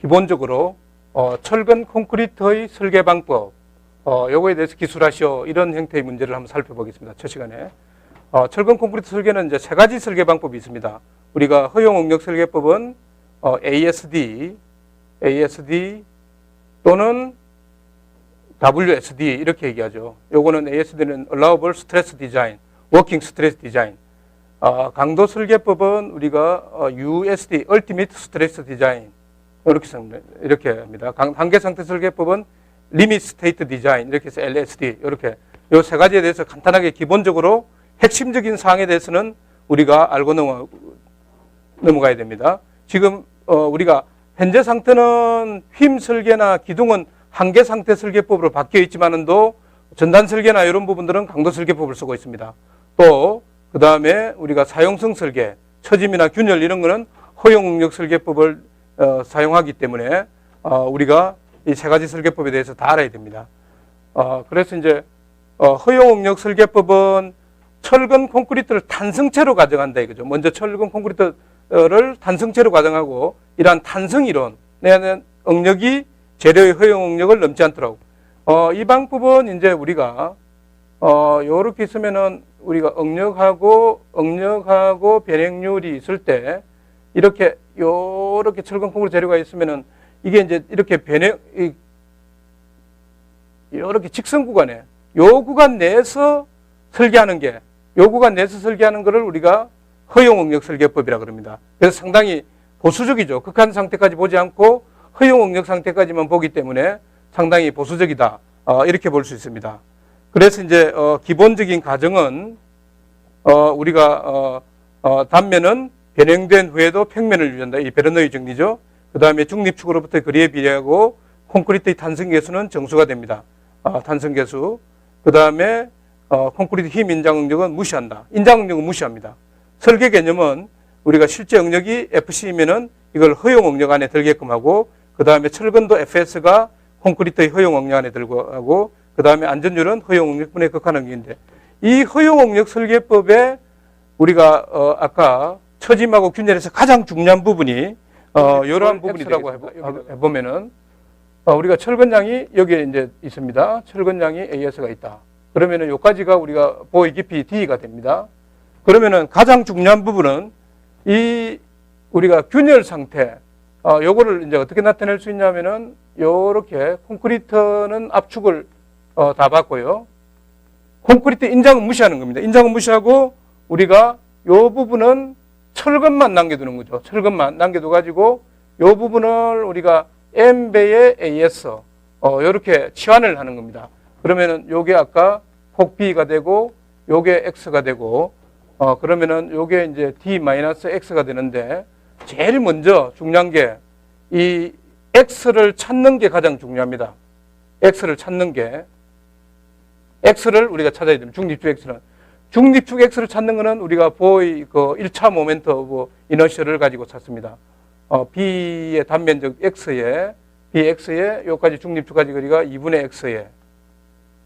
기본적으로 철근 콘크리트의 설계 방법, 요거에 대해서 기술하시오, 이런 형태의 문제를 한번 살펴보겠습니다. 첫 시간에. 철근 콘크리트 설계는 이제 세 가지 설계 방법이 있습니다. 우리가 허용 응력 설계법은 ASD 또는 WSD 이렇게 얘기하죠. 요거는 ASD는 Allowable Stress Design, Working Stress Design. 강도 설계법은 우리가 USD, Ultimate Stress Design 이렇게 합니다. 한계 상태 설계법은 Limit State Design 이렇게 해서 LSD 이렇게 요 세 가지에 대해서 간단하게 기본적으로 핵심적인 사항에 대해서는 우리가 알고 넘어가야 됩니다. 지금 우리가 현재 상태는 휨 설계나 기둥은 한계 상태 설계법으로 바뀌어 있지만은도 전단 설계나 이런 부분들은 강도 설계법을 쓰고 있습니다. 또 그 다음에 우리가 사용성 설계, 처짐이나 균열 이런 거는 허용 응력 설계법을 사용하기 때문에 우리가 이 세 가지 설계법에 대해서 다 알아야 됩니다. 그래서 이제 허용 응력 설계법은 철근 콘크리트를 탄성체로 가정한다 이거죠. 먼저 철근 콘크리트를 탄성체로 가정하고 이러한 탄성 이론, 내는 응력이 재료의 허용 응력을 넘지 않도록. 이 방법은 이제 우리가 요렇게 있으면은 우리가 응력하고 변행률이 있을 때 이렇게 요렇게 철근 콘크리트 재료가 있으면은 이게 이제 이렇게 요렇게 직선 구간에 요 구간 내에서 설계하는 거를 우리가 허용 응력 설계법이라 그럽니다. 그래서 상당히 보수적이죠. 극한 상태까지 보지 않고 허용 응력 상태까지만 보기 때문에 상당히 보수적이다. 이렇게 볼 수 있습니다. 그래서 이제 기본적인 가정은 우리가 단면은 변형된 후에도 평면을 유지한다. 이 베르너의 정리죠. 그 다음에 중립축으로부터 거리에 비례하고 콘크리트의 탄성 계수는 정수가 됩니다. 탄성 계수. 그 다음에 콘크리트 힘 인장 응력은 무시한다. 인장 응력은 무시합니다. 설계 개념은 우리가 실제 응력이 FC이면은 이걸 허용 응력 안에 들게끔 하고, 그 다음에 철근도 FS가 콘크리트의 허용 응력 안에 들고 하고, 그 다음에 안전율은 허용 응력분의 극한 응력인데, 이 허용 응력 설계법에 우리가 아까 처짐하고 균열에서 가장 중요한 부분이 이러한 부분이라고 해보면은 우리가 철근량이 여기에 이제 있습니다. 철근량이 AS가 있다. 그러면은 요까지가 우리가 보의 깊이 D가 됩니다. 그러면은 가장 중요한 부분은 이 우리가 균열 상태, 요거를 이제 어떻게 나타낼 수 있냐면은 요렇게 콘크리트는 압축을 다 받고요. 콘크리트 인장은 무시하는 겁니다. 인장은 무시하고 우리가 요 부분은 철근만 남겨두는 거죠. 철근만 남겨둬 가지고 요 부분을 우리가 M배의 AS 요렇게 치환을 하는 겁니다. 그러면은 요게 아까 폭 B가 되고 요게 X가 되고 그러면은 요게 이제 D-X가 되는데, 제일 먼저 중요한 게 이 X를 찾는 게 가장 중요합니다. X를 찾는 게, X를 우리가 찾아야 됩니다. 중립축 X는. 중립축 X를 찾는 거는 우리가 보의 그 1차 모멘트 오브 이너셜을 가지고 찾습니다. B의 단면적 X에, BX에 요까지 중립축까지 거리가 2분의 X에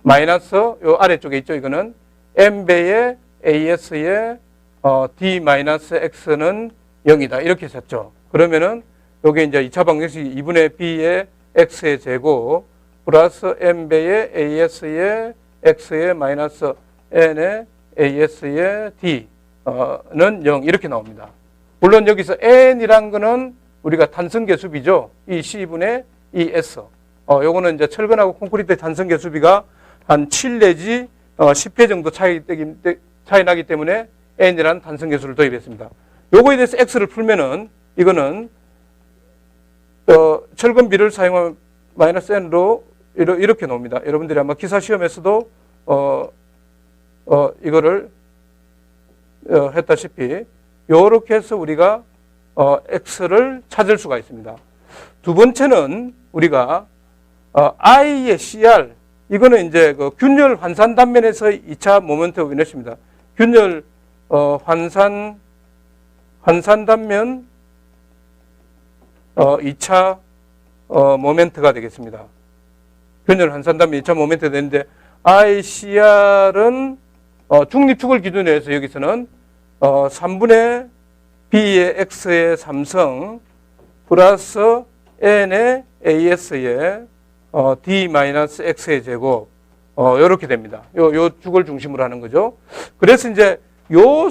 마이너스 요 아래쪽에 있죠. 이거는 M배의 AS에 D-X는 0이다. 이렇게 썼죠. 그러면은 요게 이제 2차 방정식이 2분의 B의 X의 제곱 플러스 M배의 AS의 X의 마이너스 N의 AS의 D는 0 이렇게 나옵니다. 물론 여기서 N이란 거는 우리가 탄성계수비죠. 이 C분의 이 S. 요거는 이제 철근하고 콘크리트의 탄성계수비가 한 7 내지 10회 정도 차이 나기 때문에 N이라는 탄성계수를 도입했습니다. 요거에 대해서 X를 풀면은 이거는 철근비를 사용한 마이너스 N으로 이렇게 나옵니다. 여러분들이 아마 기사 시험에서도 이거를 했다시피 요렇게 해서 우리가 X를 찾을 수가 있습니다. 두 번째는 우리가 I의 CR, 이거는 이제 그 균열 환산 단면에서 2차 모멘트 오브 이너시입니다. 균열 환산 단면 2차 모멘트가 되겠습니다. 균열 환산 단면 2차 모멘트가 되는데, ICR은 중립축을 기준으로 해서 여기서는 3분의 B의 X의 3성 플러스 n의 AS의 D-X의 제곱, 요렇게 됩니다. 요 축을 중심으로 하는 거죠. 그래서 이제 요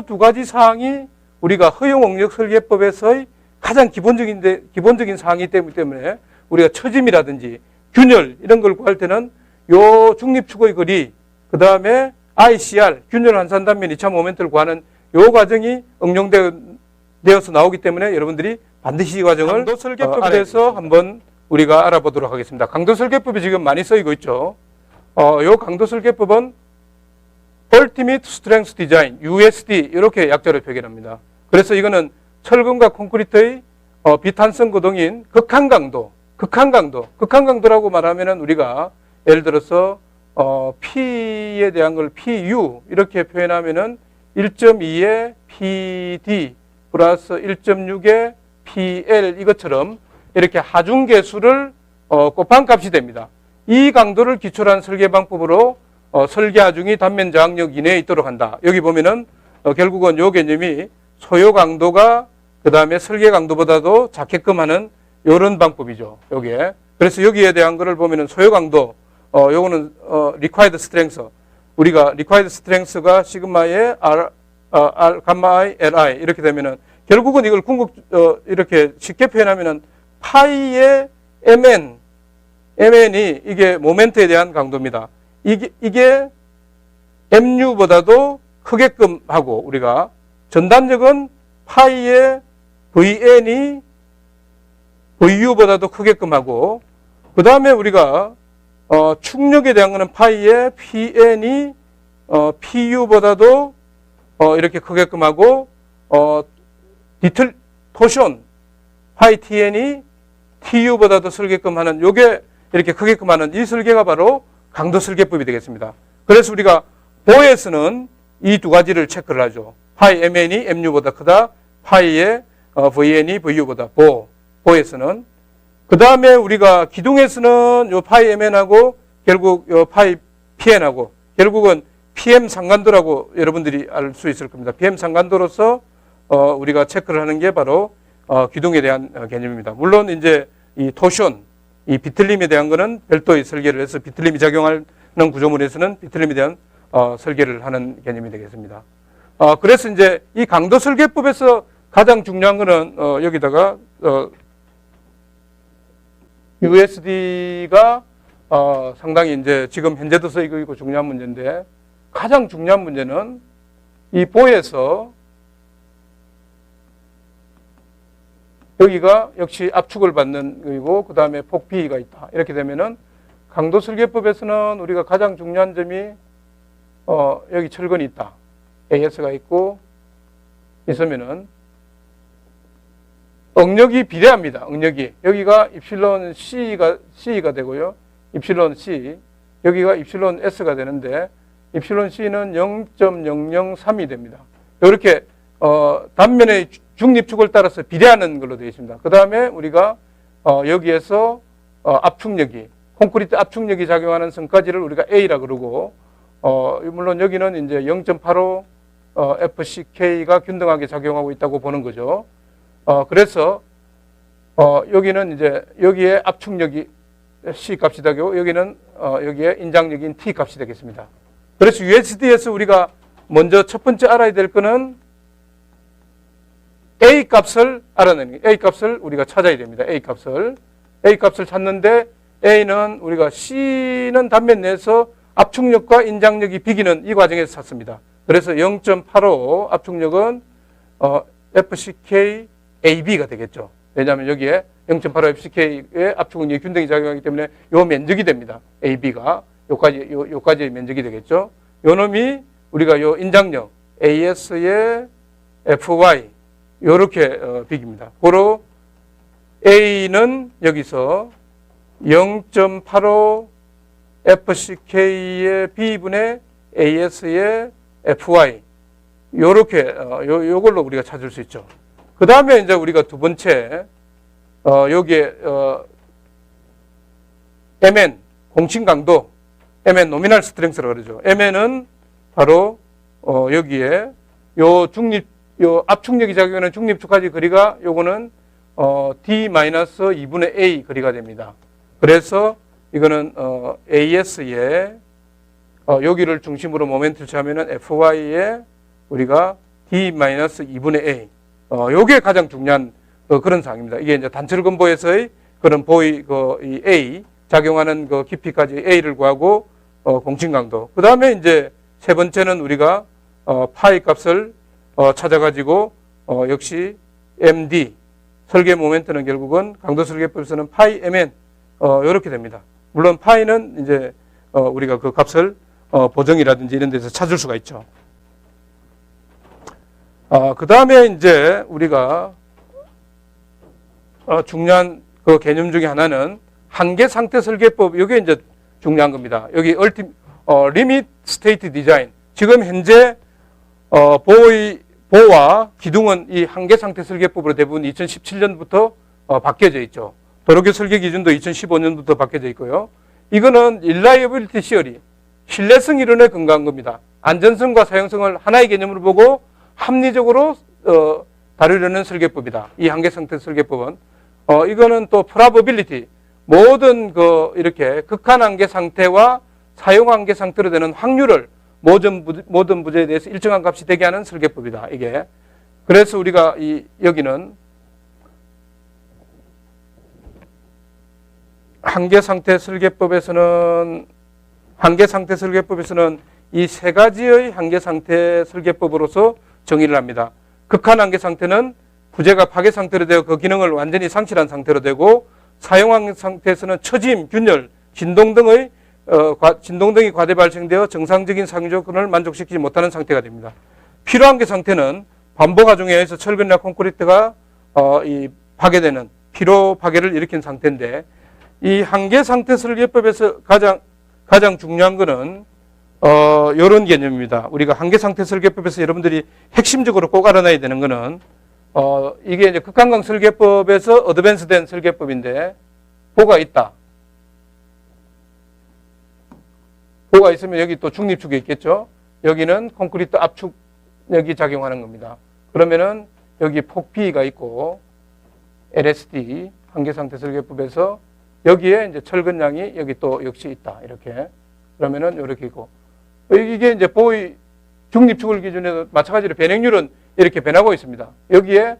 두 가지 사항이 우리가 허용응력 설계법에서의 가장 기본적인 사항이기 때문에 우리가 처짐이라든지 균열 이런 걸 구할 때는 요 중립축의 거리, 그 다음에 ICR, 균열 환산 단면 2차 모멘트를 구하는 요 과정이 응용되어서 나오기 때문에 여러분들이 반드시 이 과정을 강도 설계법에 대해서 한번 우리가 알아보도록 하겠습니다. 강도 설계법이 지금 많이 쓰이고 있죠. 요 강도 설계법은 Ultimate Strength Design, USD 이렇게 약자로 표현합니다. 그래서 이거는 철근과 콘크리트의 비탄성 고동인 극한강도라고 말하면은 우리가 예를 들어서 P에 대한 걸 PU 이렇게 표현하면은 1.2의 PD 플러스 1.6의 PL 이것처럼 이렇게 하중계수를 곱한 값이 됩니다. 이 강도를 기초로 한 설계 방법으로 설계 하중이 단면 저항력 이내에 있도록 한다. 여기 보면은 결국은 요 개념이 소요 강도가 그 다음에 설계 강도보다도 작게끔 하는 요런 방법이죠. 요게. 그래서 여기에 대한 거를 보면은 소요 강도, 요거는 required strength. 우리가 required strength가 시그마의 R, 감마 I, Li 이렇게 되면은 결국은 이걸 이렇게 쉽게 표현하면은 파이의 MN이 이게 모멘트에 대한 강도입니다. 이게 MU보다도 크게끔 하고 우리가 전단력은 파이의 VN이 VU보다도 크게끔 하고 그 다음에 우리가 축력에 대한 거는 파이의 PN이 PU보다도 이렇게 크게끔 하고 토션 파이 TN이 TU보다도 설계끔 하는 요게 이렇게 크게끔 하는 이 설계가 바로 강도 설계법이 되겠습니다. 그래서 우리가 보에서는 이 두 가지를 체크를 하죠. 파이 MN이 MU보다 크다. 파이의 VN이 VU보다 보에서는. 그 다음에 우리가 기둥에서는 요 파이 MN하고 결국 요 파이 PN하고 결국은 PM 상간도라고 여러분들이 알 수 있을 겁니다. PM 상간도로서 우리가 체크를 하는 게 바로 기둥에 대한 개념입니다. 물론 이제 이 토션, 이 비틀림에 대한 거는 별도의 설계를 해서 비틀림이 작용하는 구조물에서는 비틀림에 대한 설계를 하는 개념이 되겠습니다. 그래서 이제 이 강도 설계법에서 가장 중요한 거는 여기다가 USD가 상당히 이제 지금 현재도 쓰이고 있고 중요한 문제인데 가장 중요한 문제는 이 보에서 여기가 역시 압축을 받는 거이고 그 다음에 폭 B가 있다. 이렇게 되면은 강도 설계법에서는 우리가 가장 중요한 점이 여기 철근이 있다. AS가 있고 있으면은 응력이 비례합니다. 응력이 여기가 입실론 C가 되고요. 입실론 C 여기가 입실론 S가 되는데 입실론 C는 0.003이 됩니다. 이렇게 단면의 중립축을 따라서 비례하는 걸로 되어 있습니다. 그 다음에 우리가 여기에서 압축력이 콘크리트 압축력이 작용하는 성까지를 우리가 A라 그러고 물론 여기는 이제 0.85 FCK가 균등하게 작용하고 있다고 보는 거죠. 그래서 여기는 이제 여기에 압축력이 C 값이 되고 여기는 여기에 인장력인 T 값이 되겠습니다. 그래서 USD에서 우리가 먼저 첫 번째 알아야 될 거는 A 값을 알아내는 A 값을 우리가 찾아야 됩니다. A 값을 찾는데 A는 우리가 C는 단면 내에서 압축력과 인장력이 비기는 이 과정에서 찾습니다. 그래서 0.85 압축력은 FCK AB가 되겠죠. 왜냐하면 여기에 0.85 FCK의 압축력이 균등히 작용하기 때문에 요 면적이 됩니다. AB가 요까지의 면적이 되겠죠. 요 놈이 우리가 요 인장력 AS의 FY 요렇게 비깁니다. 고로 A는 여기서 0.85 FCK의 B분의 AS의 FY 요렇게 요걸로 우리가 찾을 수 있죠. 그 다음에 이제 우리가 두 번째 여기에 MN 공칭 강도 MN 노미널 스트렝스라고 그러죠. MN은 바로 여기에 요 압축력이 작용하는 중립축까지 거리가 요거는 D-2분의 A 거리가 됩니다. 그래서 이거는 AS에 여기를 중심으로 모멘트를 취하면은 FY에 우리가 D-2분의 A. 요게 가장 중요한 그런 사항입니다. 이게 이제 단철 건보에서의 그런 이 A 작용하는 그 깊이까지 A를 구하고 공칭 강도. 그 다음에 이제 세 번째는 우리가 파이 값을 찾아가지고 역시 MD 설계 모멘트는 결국은 강도 설계법에서는 파이 MN 이렇게 됩니다. 물론 파이는 이제 우리가 그 값을 보정이라든지 이런 데서 찾을 수가 있죠. 그 다음에 이제 우리가 중요한 그 개념 중에 하나는 한계 상태 설계법. 이게 이제 중요한 겁니다. 여기 리밋 스테이트 디자인. 지금 현재 보와 기둥은 이 한계 상태 설계법으로 대부분 2017년부터 바뀌어져 있죠. 도로교 설계 기준도 2015년부터 바뀌어져 있고요. 이거는 reliability theory, 신뢰성 이론에 근거한 겁니다. 안전성과 사용성을 하나의 개념으로 보고 합리적으로 다루려는 설계법이다. 이 한계 상태 설계법은 이거는 또 probability, 모든 이렇게 극한 한계 상태와 사용 한계 상태로 되는 확률을 모든 부재에 대해서 일정한 값이 되게 하는 설계법이다. 이게 그래서 우리가 여기는 한계 상태 설계법에서는 이 세 가지의 한계 상태 설계법으로서 정의를 합니다. 극한 한계 상태는 부재가 파괴 상태로 되어 그 기능을 완전히 상실한 상태로 되고, 사용 한계 상태에서는 처짐, 균열, 진동 등이 과대 발생되어 정상적인 상유 조건을 만족시키지 못하는 상태가 됩니다. 필요 한계 상태는 반복 하중에 의해서 철근이나 콘크리트가 파괴되는 피로 파괴를 일으킨 상태인데, 이 한계 상태 설계법에서 가장 중요한 거는 이런 개념입니다. 우리가 한계 상태 설계법에서 여러분들이 핵심적으로 꼭 알아놔야 되는 거는 이게 이제 극한강 설계법에서 어드밴스된 설계법인데, 보가 있다. 보가 있으면 여기 또 중립축이 있겠죠. 여기는 콘크리트 압축력이 작용하는 겁니다. 그러면은 여기 폭 B가 있고 LSD 한계 상태 설계법에서 여기에 이제 철근량이 여기 또 역시 있다. 이렇게. 그러면은 이렇게 있고. 이게 이제 보의 중립축을 기준으로 마찬가지로 변행률은 이렇게 변하고 있습니다. 여기에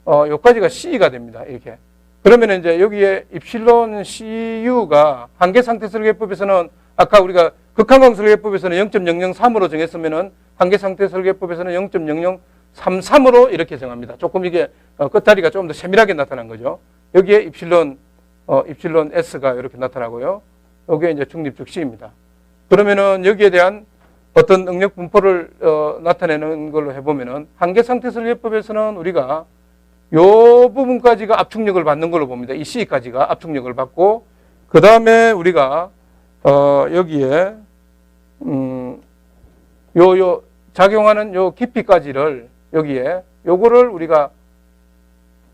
여기까지가 C가 됩니다. 이렇게. 그러면 이제 여기에 입실론 CU가 한계 상태 설계법에서는 아까 우리가 극한강 설계법에서는 0.003으로 정했으면은 한계 상태 설계법에서는 0.0033으로 이렇게 정합니다. 조금 이게 끝다리가 조금 더 세밀하게 나타난 거죠. 여기에 입실론 S가 이렇게 나타나고요. 여기에 이제 중립축 C입니다. 그러면은 여기에 대한 어떤 능력 분포를 나타내는 걸로 해보면은 한계 상태 설계법에서는 우리가 요 부분까지가 압축력을 받는 걸로 봅니다. 이 C까지가 압축력을 받고, 그 다음에 우리가 여기에 작용하는 요 깊이까지를 여기에 요거를 우리가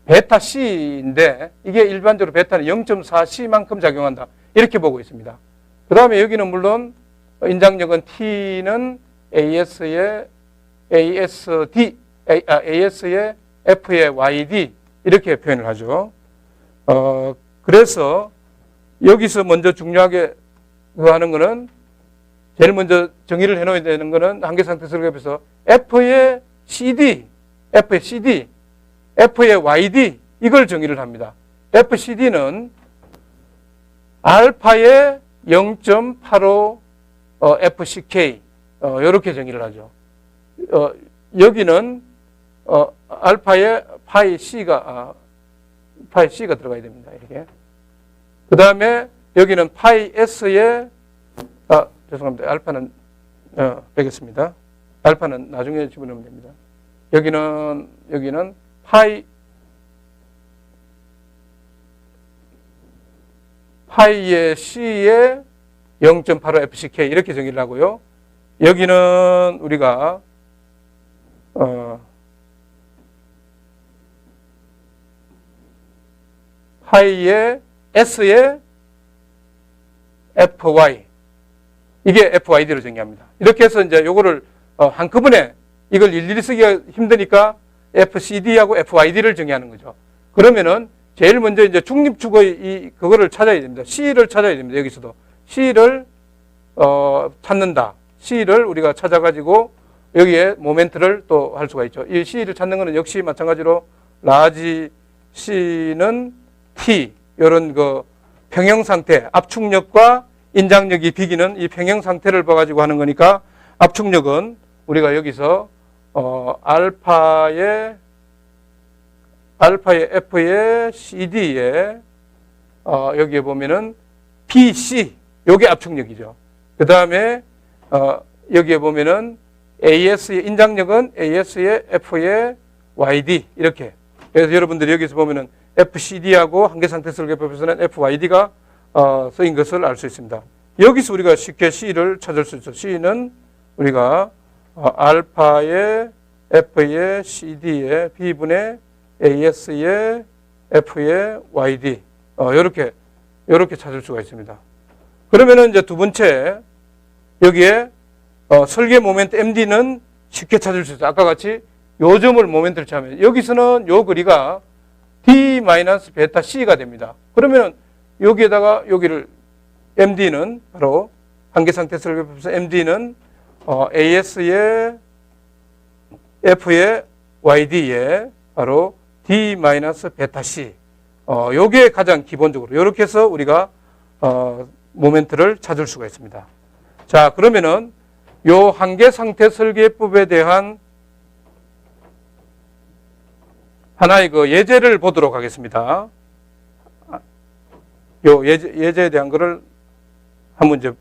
베타 C인데, 이게 일반적으로 베타는 0.4C만큼 작용한다. 이렇게 보고 있습니다. 그 다음에 여기는 물론 인장력은 T는 AS의 F의 YD 이렇게 표현을 하죠. 그래서 여기서 먼저 중요하게 하는 거는, 제일 먼저 정의를 해놓아야 되는 거는 한계 상태 설계법에서 F의 CD, F의 YD 이걸 정의를 합니다. FCD는 알파의 0.85 FCK 이렇게 정의를 하죠. 여기는 알파의 파이 C가 들어가야 됩니다. 이렇게. 그 다음에 여기는 파이 S의 죄송합니다. 알파는 빼겠습니다. 알파는 나중에 집어넣으면 됩니다. 여기는 파이의 C의 0.85 FCK 이렇게 정의를 하고요. 여기는 우리가 파이의 S의 FY 이게 FYD로 정의합니다. 이렇게 해서 이제 요거를 한꺼번에 이걸 일일이 쓰기가 힘드니까 FCD하고 FYD를 정의하는 거죠. 그러면은 제일 먼저 이제 중립축의 그거를 찾아야 됩니다. C를 찾아야 됩니다. 여기서도 C를 찾는다. C를 우리가 찾아가지고 여기에 모멘트를 또 할 수가 있죠. 이 C를 찾는 것은 역시 마찬가지로 라지 C는 T 이런 그 평형 상태, 압축력과 인장력이 비기는 이 평형 상태를 봐가지고 하는 거니까 압축력은 우리가 여기서 알파의 F의 CD에 여기에 보면은 BC 요게 압축력이죠. 그 다음에 여기에 보면은 AS의 인장력은 AS의 F의 YD 이렇게. 그래서 여러분들이 여기서 보면은 FCD하고 한계상태 설계법에서는 FYD가 쓰인 것을 알 수 있습니다. 여기서 우리가 쉽게 C를 찾을 수 있죠. C는 우리가 알파의 F의 CD의 B분의 AS의 F의 YD 요렇게 찾을 수가 있습니다. 그러면은 이제 두 번째 여기에 설계 모멘트 MD는 쉽게 찾을 수 있어요. 아까 같이 요 점을 모멘트를 찾으면 여기서는 요 거리가 D-베타 C가 됩니다. 그러면 여기에다가 여기를 MD는 바로 한계상태 설계법에서 MD는 AS의 F의 YD에 바로 D-베타 C 요게 가장 기본적으로 이렇게 해서 우리가 모멘트를 찾을 수가 있습니다. 자, 그러면은 요 한계상태 설계법에 대한 하나의 그 예제를 보도록 하겠습니다. 요 예제에 대한 거를 한 문제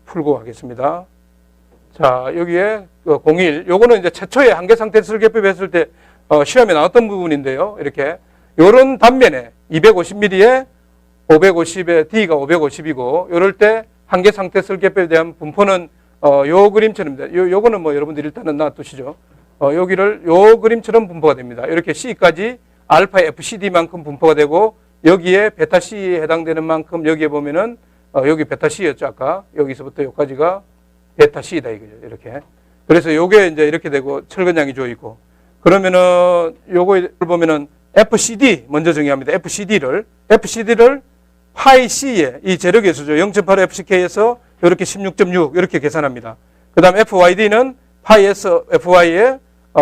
풀고 하겠습니다. 자, 여기에 01 요거는 이제 최초의 한계상태 설계법 했을 때 시험에 나왔던 부분인데요. 이렇게 요런 단면에 250mm에 550에 D가 550이고 요럴 때 한계상태 설계법에 대한 분포는 요 그림처럼 요거는 뭐 여러분들 일단은 놔두시죠. 여기를 요 그림처럼 분포가 됩니다. 이렇게 C까지 알파 FCD만큼 분포가 되고 여기에 베타 C에 해당되는 만큼 여기에 보면은 여기 베타 C였죠. 아까 여기서부터 여기까지가 베타 C다 이거죠. 이렇게. 그래서 요게 이제 이렇게 되고 철근량이 줘 있고 그러면은 요거를 보면은 FCD 먼저 정의합니다. FCD를 파이 C에 이 재력계수죠. 0.8 FCK에서 이렇게 16.6 이렇게 계산합니다. 그 다음 FYD는 파이 S FY에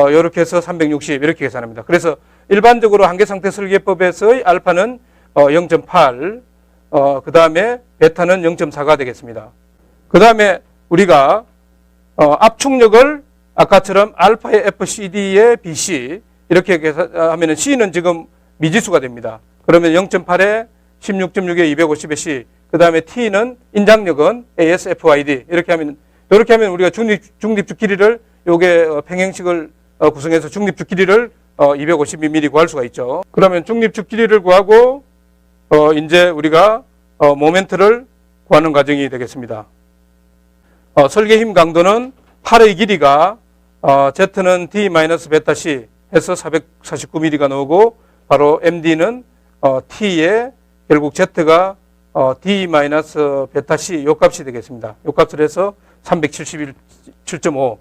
이렇게 해서 360 이렇게 계산합니다. 그래서 일반적으로 한계상태 설계법에서의 알파는 0.8 그 다음에 베타는 0.4가 되겠습니다. 그 다음에 우리가 압축력을 아까처럼 알파의 FCD의 BC 이렇게 계산하면 C는 지금 미지수가 됩니다. 그러면 0.8에 16.6에 250에 C 그 다음에 T는 인장력은 ASFYD 이렇게 하면 우리가 중립축 길이를 요게 평행식을 구성해서 중립축 길이를 252mm 구할 수가 있죠. 그러면 중립축 길이를 구하고 이제 우리가 모멘트를 구하는 과정이 되겠습니다. 설계 힘 강도는 팔의 길이가 Z는 D-베타 C 해서 449mm가 나오고 바로 MD는 T에 결국 Z가 D-베타 C 요 값이 되겠습니다. 요 값을 해서 377.5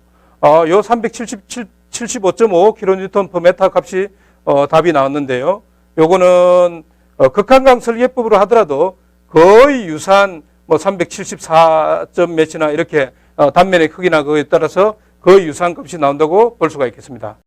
요 375.5kN/m 값이 답이 나왔는데요. 요거는 극한강 설계법으로 하더라도 거의 유사한 뭐 374점 몇이나 이렇게 단면의 크기나 그거에 따라서 거의 유사한 값이 나온다고 볼 수가 있겠습니다.